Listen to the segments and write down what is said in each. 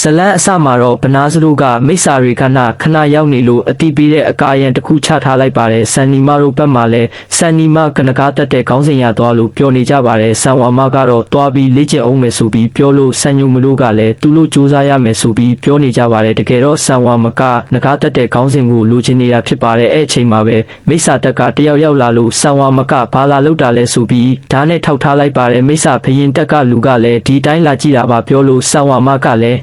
ဇလန်းအစမှာတော့ဗနာစတို့ကမိစ္ဆာတွေခဏရောက်နေလို့အတိပေးတဲ့အကာအရန်တစ်ခုချထားလိုက်ပါတယ်ဆန်နီမတို့ဘက်မှာလည်းဆန်နီမကနကားတက်တဲ့ခေါင်းစဉ်ရသွားလို့ပြောနေကြပါတယ်ဆန်ဝါမကတော့တွားပြီးလေ့ကျင့်အောင်မယ်ဆိုပြီးပြောလို့ဆန်ညုံမလို့ကလည်းသူတို့စူးစမ်းရမယ်ဆိုပြီးပြောနေကြပါတယ်တကယ်တော့ဆန်ဝါမကနကားတက်တဲ့ခေါင်းစဉ်ကိုလိုချင်နေတာဖြစ်ပါတယ်အဲ့အချိန်မှာပဲမိစ္ဆာတက်ကတယောက်ရောက်လာလို့ဆန်ဝါမကဘာလာလောက်တာလဲဆိုပြီးဓာတ်နဲ့ထောက်ထားလိုက်ပါတယ်မိစ္ဆာဘရင်တက်ကလူကလည်းဒီတိုင်းလာကြည့်တာပါပြောလို့ဆန်ဝါမကလည်း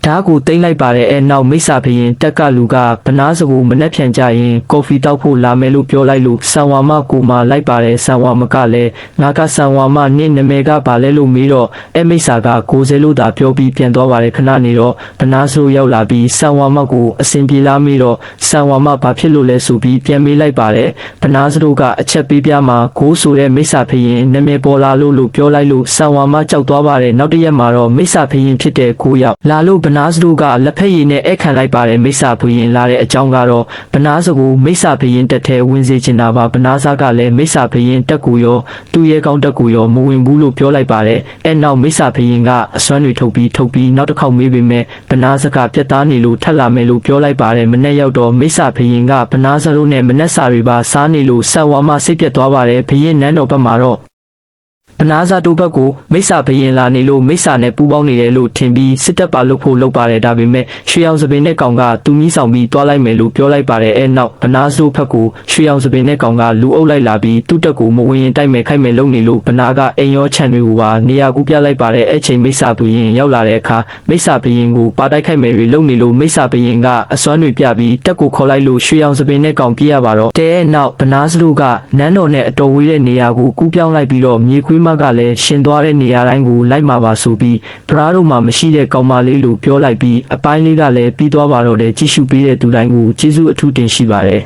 ဓာတ်ကိုတိမ့်လိုက်ပါတယ်အဲနောက်မိစ္ဆာဘရင်တက်ကလူကဗနာစကိုမနှက်ဖြန်ကြရင်ကော်ဖီတောက်ဖို့လာမယ်လို့ပြောလိုက်လို့ဆန်ဝါမကိုမှလိုက်ပါတယ်ဆန်ဝါမကလည်းငါကဆန်ဝါမနင့်နာမည်ကဘာလဲလို့မေးတော့အဲမိစ္ဆာက60လို့သာပြောပြီးပြန်သွားပါတယ်ခဏနေတော့ဗနာစကိုရောက်လာပြီးဆန်ဝါမကိုအစင်ပြေလာမေးတော့ဆန်ဝါမဘာဖြစ်လို့လဲဆိုပြီးပြန်မေးလိုက်ပါတယ်ဗနာစတို့ကအချက်ပေးပြမှာကိုဆိုတဲ့မိစ္ဆာဘရင်နာမည်ပေါ်လာလို့ပြောလိုက်လို့ဆန်ဝါမကြောက်သွားပါတယ်နောက်တစ်ရက်မှာတော့မိစ္ဆာဘရင်ဖြစ်တဲ့ကိုရောက်လာလို့ဗနာစတို့ကလက်ဖက်ရည်နဲ့အခန့်လိုက်ပါတယ်မိစ္ဆာဘရင်လာတဲ့အကြောင်းကတော့ဗနာစကိုမိစ္ဆာဘရင်တက်ထဲဝင်စေချင်တာပါဗနာစကလည်းမိစ္ဆာဘရင်တက်ကူရောသူ့ရဲ့ကောင်းတက်ကူရောမဝင်ဘူးလို့ပြောလိုက်ပါတယ်အဲနောက်မိစ္ဆာဘရင်ကအစွမ်းတွေထုတ်ပြီးနောက်တစ်ခေါက်မေးပေမဲ့ဗနာစကပြတ်သားနေလို့ထပ်လာမယ်လို့ပြောလိုက်ပါတယ်မနေ့ရောက်တော့မိစ္ဆာဘရင်ကဗနာစတို့နဲ့မနက်စာတွေပါစားနေလို့ဆန်ဝါမစိတ်ပြတ်သွားပါတယ်ဘရင်နန်းတော်ဘက်မှာတော့ဗနာဇာတို့ဘက်ကိုမိစ္ဆာဘရင်လာနေလို့မိစ္ဆာနဲ့ပူးပေါင်းနေတယ်လို့ထင်ပြီးစစ်တပ်ပါလုပ်ဖို့လုပ်ပါတယ်ဒါပေမဲ့ရွှေအောင်စပင်နဲ့ကောင်ကသူမြည်ဆောင်ပြီးတွားလိုက်မယ်လို့ပြောလိုက်ပါတယ်အဲနောက်ဗနာဇတို့ဘက်ကိုရွှေအောင်စပင်နဲ့ကောင်ကလူအုပ်လိုက်လာပြီးသူ့တက်ကိုမဝင်ရင်တိုက်မယ်ခိုက်မယ်လုပ်နေလို့ဗနာကအိမ်ရောခြံတွေကိုပါနေရာကူးပြလိုက်ပါတယ်အဲချိန်မိစ္ဆာဘရင်ရောက်လာတဲ့အခါမိစ္ဆာဘရင်ကိုပါတိုက်ခိုက်မယ်တွေလုပ်နေလို့မိစ္ဆာဘရင်ကအစွမ်းတွေပြပြီးတက်ကိုခေါ်လိုက်လို့ရွှေအောင်စပင်နဲ့ကောင်ပြေးရပါတော့တဲနောက်ဗနာဇတို့ကနန်းတော်နဲ့အတော်ဝေးတဲ့နေရာကိုကူးပြောင်းလိုက်ပြီးတော့မြေခွေးမကလည်းရှင်သွားတဲ့နေရာတိုင်းကိုလိုက်မှာပါဆိုပြီးဗရာတို့မှမရှိတဲ့ကောင်မလေးလို့ပြောလိုက်ပြီးအပိုင်းလေးကလည်းပြီးသွားပါတော့တယ်ကြည့်ရှုပေးတဲ့သူတိုင်းကိုကျေးဇူးအထူးတင်ရှိပါတယ်